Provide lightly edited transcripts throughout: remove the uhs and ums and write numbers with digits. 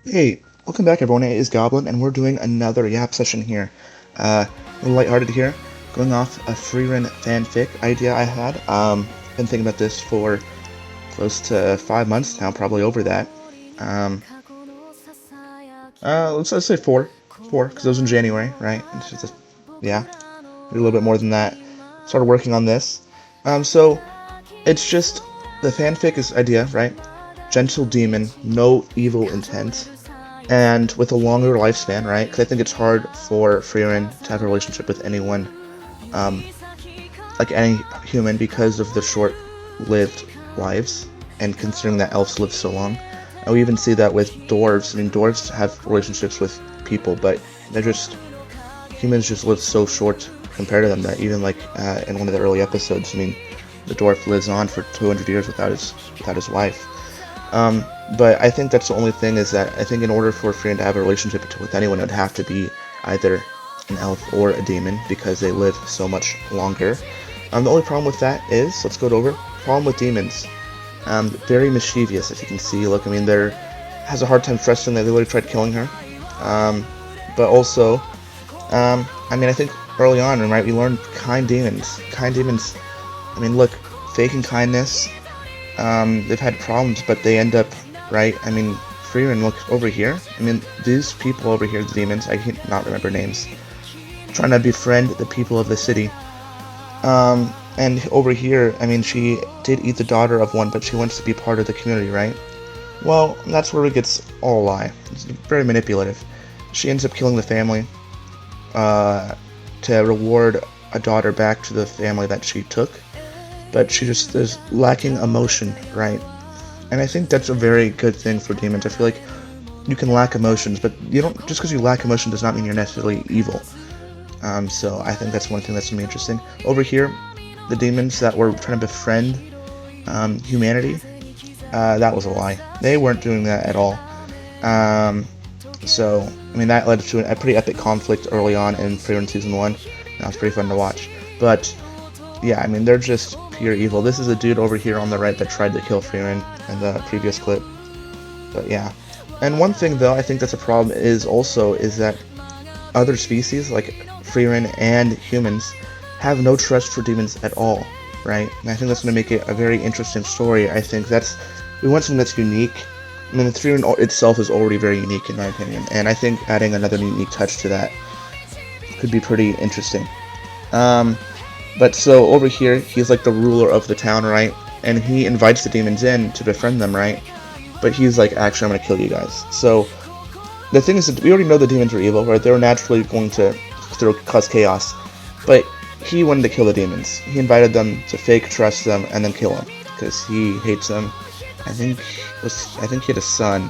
Hey, welcome back everyone, it is Goblin, and we're doing another Yap session here. A little lighthearted here, going off a Frieren fanfic idea I had. Been thinking about this for close to 5 months now, probably over that. Um, let's say four, because it was in January, right? It's just yeah, maybe a little bit more than that. Started working on this. So it's just the fanfic is idea, right? Gentle demon, no evil intent and with a longer lifespan, right? Because I think it's hard for Frieren to have a relationship with anyone, um, like any human, because of the short-lived lives, and considering that elves live so long. And we even see that with dwarves. I mean, dwarves have relationships with people, but they're just humans just live so short compared to them that even like in one of the early episodes, I mean, the dwarf lives on for 200 years without his wife. But I think that's the only thing is that I think in order for Frieren to have a relationship with anyone, it would have to be either an elf or a demon because they live so much longer. The only problem with that is, let's go over, problem with demons. Very mischievous, if you can see. Look, I mean, they're has a hard time trusting that they literally tried killing her. But also, I mean, I think early on, right, we learned kind demons. Kind demons, I mean, look, faking kindness, they've had problems, but they end up, right? I mean, Frieren, look over here. I mean, these people over here, the demons, I cannot remember names, trying to befriend the people of the city. And over here, I mean, she did eat the daughter of one, but she wants to be part of the community, right? Well, that's where it gets all a lie. It's very manipulative. She ends up killing the family to reward a daughter back to the family that she took, but she just is lacking emotion, right? And I think that's a very good thing for demons. I feel like you can lack emotions, but you don't just because you lack emotion does not mean you're necessarily evil. So I think that's one thing that's gonna be interesting. Over here, the demons that were trying to befriend humanity, that was a lie. They weren't doing that at all. So I mean that led to a pretty epic conflict early on in Frieren season 1. That was pretty fun to watch. But yeah, I mean they're just pure evil. This is a dude over here on the right that tried to kill Frieren in the previous clip. But yeah. And one thing though I think that's a problem is that other species like Frieren and humans have no trust for demons at all, right? And I think that's going to make it a very interesting story. I think we want something that's unique. I mean, the Frieren itself is already very unique in my opinion, and I think adding another unique touch to that could be pretty interesting. But so over here, he's like the ruler of the town, right? And he invites the demons in to befriend them, right? But he's like, actually, I'm gonna kill you guys. So the thing is that we already know the demons are evil, right? They were naturally going to cause chaos. But he wanted to kill the demons. He invited them to fake trust them and then kill them because he hates them. I think he had a son.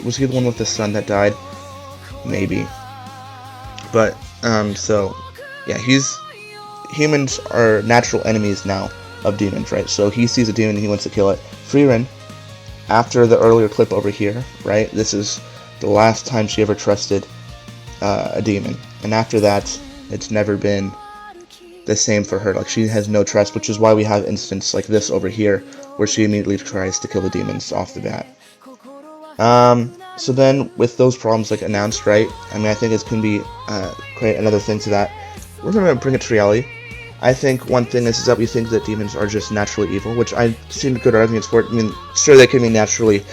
Was he the one with the son that died? Maybe. But so yeah, humans are natural enemies now of demons, right? So he sees a demon and he wants to kill it. Frieren, after the earlier clip over here, right? This is the last time she ever trusted a demon, and after that, it's never been the same for her. Like she has no trust, which is why we have instances like this over here, where she immediately tries to kill the demons off the bat. So then, with those problems like announced, right? I mean, I think it's going to be create another thing to that. We're going to bring it to reality. I think one thing is that we think that demons are just naturally evil, which I've seen good arguments for it. I mean, sure, they can be naturally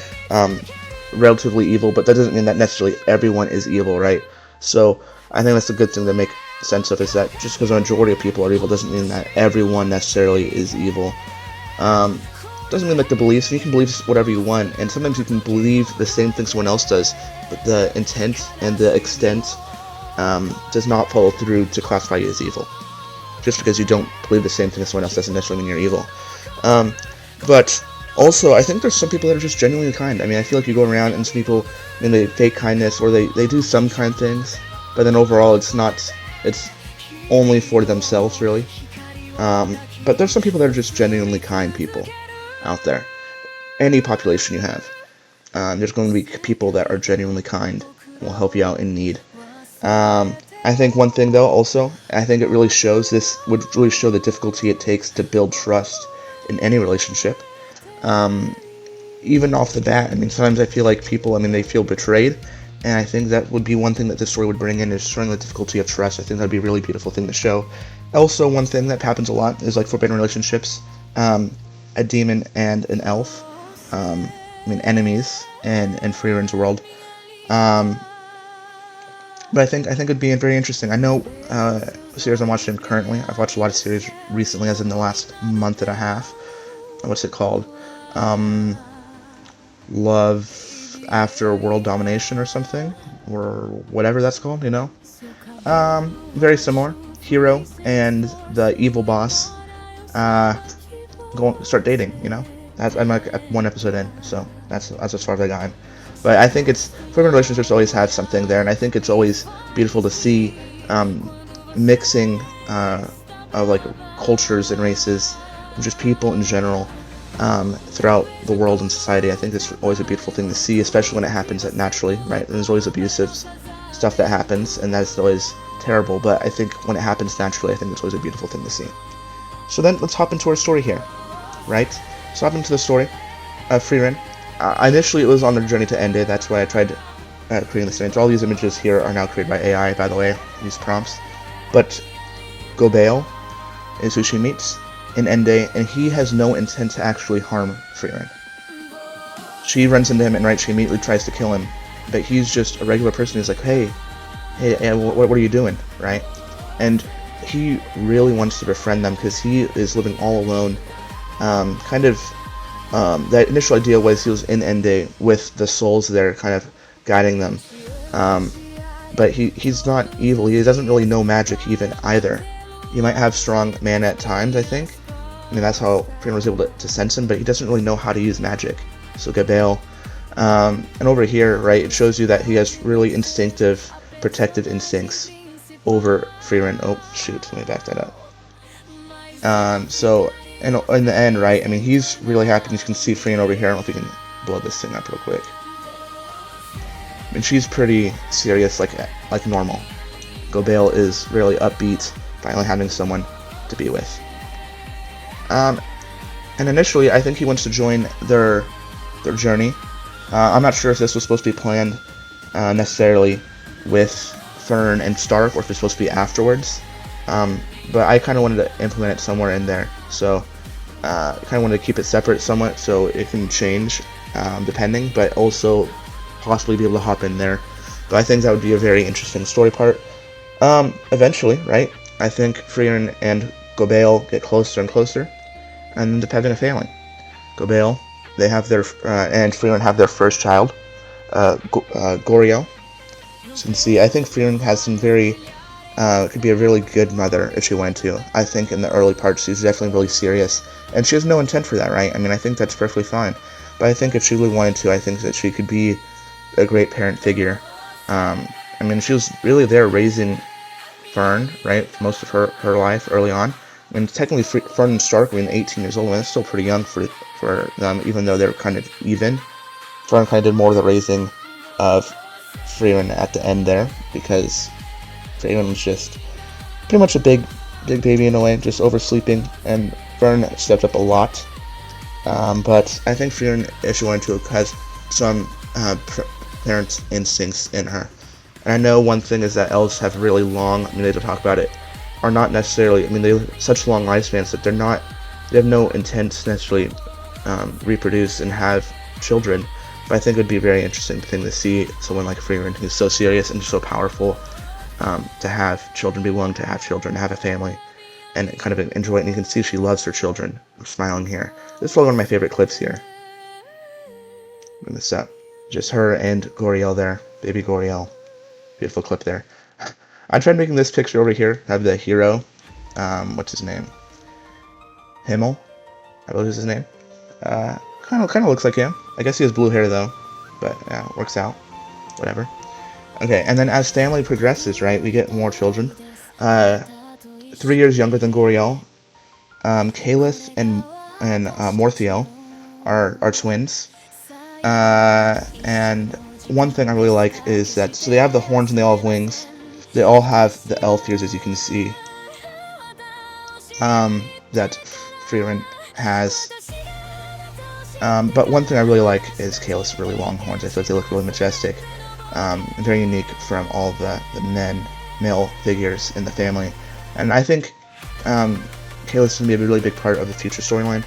relatively evil, but that doesn't mean that necessarily everyone is evil, right? So I think that's a good thing to make sense of, is that just because a majority of people are evil doesn't mean that everyone necessarily is evil. Doesn't mean like the beliefs. You can believe whatever you want, and sometimes you can believe the same thing someone else does, but the intent and the extent does not follow through to classify you as evil. Just because you don't believe the same thing as someone else doesn't necessarily mean you're evil. But also, I think there's some people that are just genuinely kind. I mean, I feel like you go around and some people, I mean, they fake kindness, or they do some kind things, but then overall it's only for themselves, really. But there's some people that are just genuinely kind people out there. Any population you have, there's going to be people that are genuinely kind and will help you out in need. I think one thing though, also, I think it really shows, this would really show the difficulty it takes to build trust in any relationship. even off the bat, I mean, sometimes I feel like people, I mean, they feel betrayed, and I think that would be one thing that this story would bring in, is showing the difficulty of trust. I think that'd be a really beautiful thing to show. Also, one thing that happens a lot is like forbidden relationships, a demon and an elf, I mean, enemies in Frieren's world. But I think it'd be very interesting. I know the series I'm watching currently. I've watched a lot of series recently, as in the last month and a half. What's it called? Love After World Domination or something, or whatever that's called. You know, very similar. Hero and the evil boss start dating. You know, I'm like one episode in, so that's as far as I got. But I think forbidden relationships always have something there, and I think it's always beautiful to see mixing of like cultures and races, and just people in general throughout the world and society. I think it's always a beautiful thing to see, especially when it happens naturally, right? And there's always abusive stuff that happens, and that's always terrible. But I think when it happens naturally, I think it's always a beautiful thing to see. So then let's hop into our story here, right? So hop into the story of Frieren. Initially, it was on their journey to end it. That's why I tried creating this image. All these images here are now created by AI, by the way, these prompts. But Gobale is who she meets in Ende, and he has no intent to actually harm Frieren. She runs into him, and she immediately tries to kill him. But he's just a regular person. He's like, hey, what are you doing, right? And he really wants to befriend them because he is living all alone, that initial idea was he was in Ende with the souls there kind of guiding them. But he's not evil. He doesn't really know magic even either. He might have strong mana at times, I think. I mean, that's how Frieren was able to sense him, but he doesn't really know how to use magic. So Gabale. And over here, right, it shows you that he has really instinctive, protective instincts over Frieren. Oh, shoot, let me back that up. So in the end, right, I mean, he's really happy. You can see Frieren over here. I don't know if you can blow this thing up real quick. I mean, she's pretty serious, like normal. Gobale is really upbeat, finally having someone to be with. And initially, I think he wants to join their journey. I'm not sure if this was supposed to be planned necessarily with Fern and Stark, or if it's supposed to be afterwards. But I kind of wanted to implement it somewhere in there, so kind of wanted to keep it separate somewhat so it can change depending, but also possibly be able to hop in there. But I think that would be a very interesting story part. Eventually, right, I think Frieren and Gobale get closer and closer, and end up having a family. Gobale, they have their, and Frieren have their first child, Goriel. So you can see, I think Frieren has some very, could be a really good mother if she wanted to. I think in the early parts she's definitely really serious, and she has no intent for that, right? I mean, I think that's perfectly fine. But I think if she really wanted to, I think that she could be a great parent figure. I mean, she was really there raising Fern, right, for most of her life early on. I mean, technically, Fern and Stark were 18 years old, and that's still pretty young for them, even though they're kind of even. Fern kind of did more of the raising of Frieren at the end there, because Frieren was just pretty much a big baby in a way, just oversleeping, and Fern stepped up a lot. But I think Frieren, if she wanted to, has some parent instincts in her. And I know one thing is that elves have really long, I mean, they don't talk about it, are not necessarily, I mean, they have such long lifespans that they have no intent to necessarily reproduce and have children. But I think it would be a very interesting thing to see someone like Frieren, who's so serious and so powerful, to have children, be willing to have children, have a family, and kind of enjoy it. And you can see she loves her children. I'm smiling here. This is probably one of my favorite clips here. Bring this up. Just her and Goriel there, baby Goriel. Beautiful clip there. I tried making this picture over here, have the hero, what's his name? Himmel, I believe is his name. Kind of looks like him. I guess he has blue hair though, but yeah, works out. Whatever. Okay, and then as family progresses, right, we get more children. 3 years younger than Goriel, Kalith and Morthiel are twins. And one thing I really like is that, so they have the horns and they all have wings. They all have the elf ears, as you can see. That Frieren has. But one thing I really like is Kalis' really long horns. I feel like they look really majestic, very unique from all the male figures in the family. And I think Kalis is going to be a really big part of the future storyline,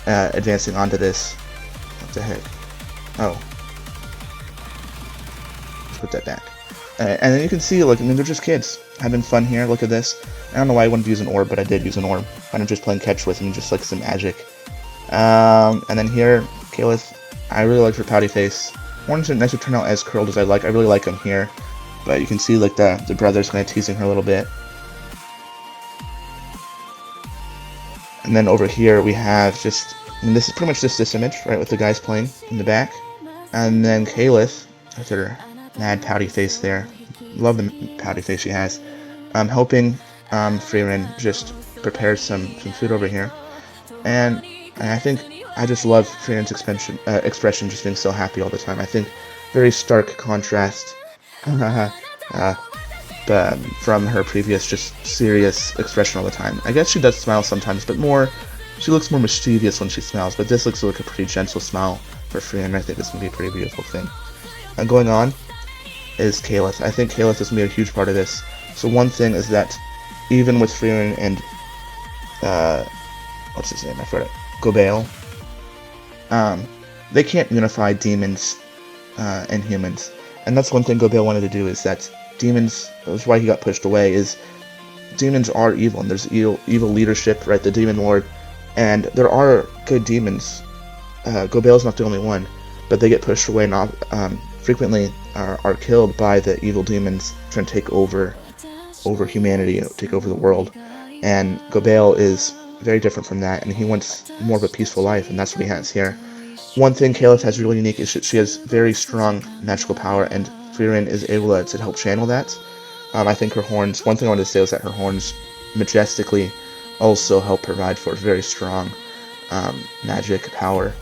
advancing onto this. What the heck? Oh. Let's put that back. And then you can see, like, I mean, they're just kids having fun here. Look at this. I don't know why I wanted to use an orb, but I did use an orb. I'm just playing catch with and just like some magic. And then here, Kalis, I really like her pouty face. Horns didn't necessarily turn out as curled as I like. I really like them here. But you can see, like, the brother's kind of teasing her a little bit. And then over here we have just, I mean, this is pretty much just this image, right, with the guys playing in the back. And then Kalis, with her mad pouty face there. Love the pouty face she has. Helping Frieren just prepare some food over here. And I think I just love Frieren's expression just being so happy all the time. I think very stark contrast from her previous just serious expression all the time. I guess she does smile sometimes, but she looks more mischievous when she smiles, but this looks like a pretty gentle smile for Frieren. I think it's going to be a pretty beautiful thing. And going on is Kalis. I think Kalis is going to be a huge part of this. So one thing is that even with Frieren and what's his name? I forgot it. Gobael. They can't unify demons and humans, and that's one thing Gobael wanted to do. Is that demons? That's why he got pushed away. Is demons are evil, and there's evil leadership, right? The demon lord, and there are good demons. Gobael's not the only one, but they get pushed away and frequently are killed by the evil demons trying to take over humanity, take over the world. And Gobael is very different from that, and he wants more of a peaceful life, and that's what he has here. One thing Kalis has really unique is she has very strong magical power, and Frieren is able to help channel that. I think her horns, one thing I wanted to say was that her horns majestically also help provide for very strong magic power.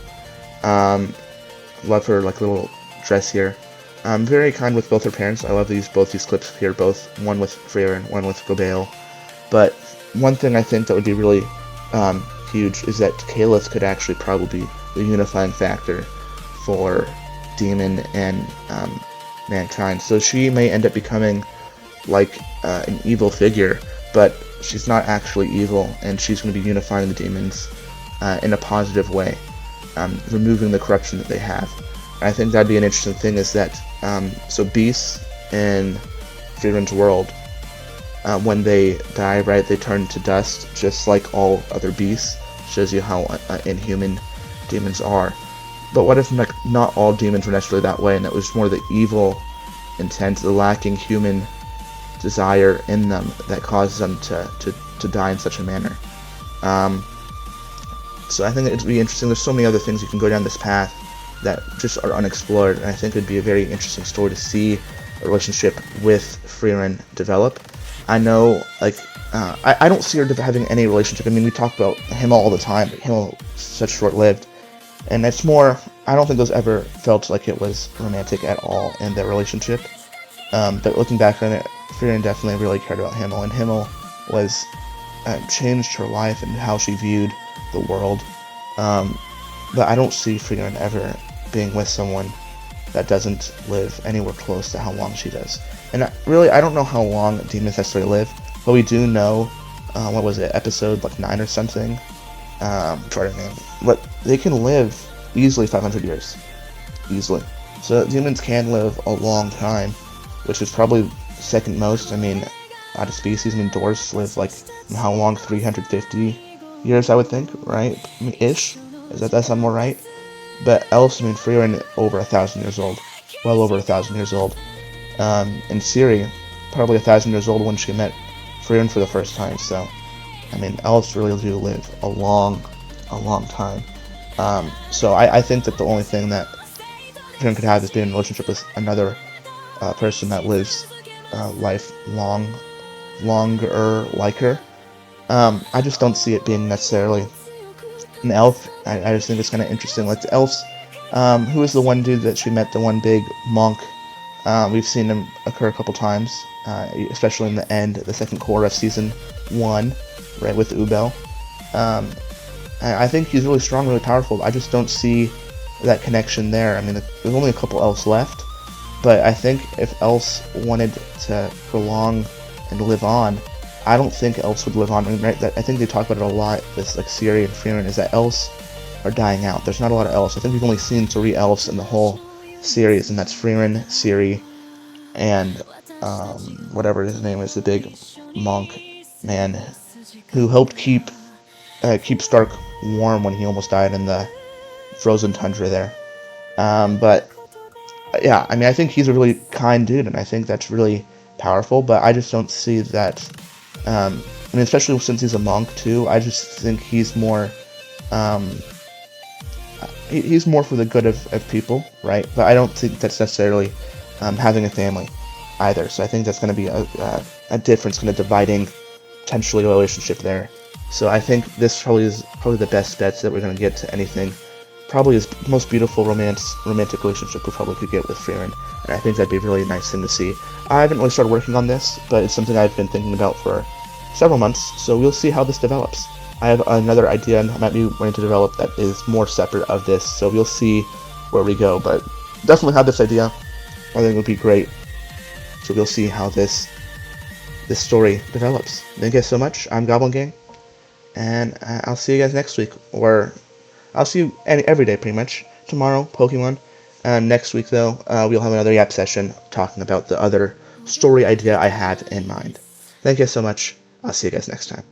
Love her like little dress here. Very kind with both her parents. I love both these clips here, one with Frieren, one with Gobael. But one thing I think that would be really huge is that Kalis could actually probably be the unifying factor for demon and mankind. So she may end up becoming like an evil figure, but she's not actually evil, and she's going to be unifying the demons in a positive way, removing the corruption that they have. And I think that'd be an interesting thing, is that so beasts in Frieren's world, when they die, right, they turn to dust, just like all other beasts. Shows you how inhuman demons are. But what if not all demons were necessarily that way, and it was more the evil intent, the lacking human desire in them that causes them to die in such a manner? So I think it'd be interesting. There's so many other things you can go down this path that just are unexplored, and I think it'd be a very interesting story to see a relationship with Frieren develop. I know, like, I don't see her having any relationship. I mean, we talk about him all the time, but him such short-lived, and it's more, I don't think those ever felt like it was romantic at all in their relationship. But looking back on it, Frieren definitely really cared about Himmel, and Himmel was changed her life and how she viewed the world. But I don't see Frieren ever being with someone that doesn't live anywhere close to how long she does. And I don't know how long demons necessarily live, but we do know, what was it, episode like 9 or something? But they can live easily 500 years. Easily. So demons can live a long time, which is probably second most. I mean, out of species, I mean, dwarves live like, how long? 350 years, I would think, right? I mean, ish. Does that sound more right? But elves, I mean, Frieren over 1,000 years old. Well over 1,000 years old. And Ciri, probably 1,000 years old when she met Frieren for the first time. So, I mean, elves really do live a long time. So I think that the only thing that Frieren could have is being in a relationship with another person that lives life longer like her. I just don't see it being necessarily an elf. I just think it's kind of interesting. Like the elves, who is the one dude that she met, the one big monk? We've seen him occur a couple times, especially in the second quarter of season 1, right, with Ubel. I think he's really strong, really powerful. I just don't see that connection there. I mean, there's only a couple elves left, but I think if elves wanted to prolong and live on, I don't think elves would live on. I mean, right? I think they talk about it a lot with like Ciri and Frieren, is that elves are dying out. There's not a lot of elves. I think we've only seen 3 elves in the whole series, and that's Frieren, Ciri, and whatever his name is, the big monk man who helped keep Stark warm when he almost died in the frozen tundra there. But yeah, I mean, I think he's a really kind dude, and I think that's really powerful. But I just don't see that. I mean, especially since he's a monk too. I just think he's more. He's more for the good of people, right? But I don't think that's necessarily having a family either. So I think that's going to be a difference, kind of dividing potentially a relationship there. So I think this probably is the best bet that we're going to get to anything. Probably his most beautiful romantic relationship we probably could get with Frieren, and I think that'd be a really nice thing to see. I haven't really started working on this, but it's something I've been thinking about for several months, so we'll see how this develops. I have another idea I might be wanting to develop that is more separate of this, so we'll see where we go, but definitely have this idea. I think it would be great. So we'll see how this story develops. Thank you guys so much. I'm Goblin Gang, and I'll see you guys next week, or I'll see you every day pretty much. Tomorrow, Pokemon. Next week, though, we'll have another Yap session talking about the other story idea I had in mind. Thank you guys so much. I'll see you guys next time.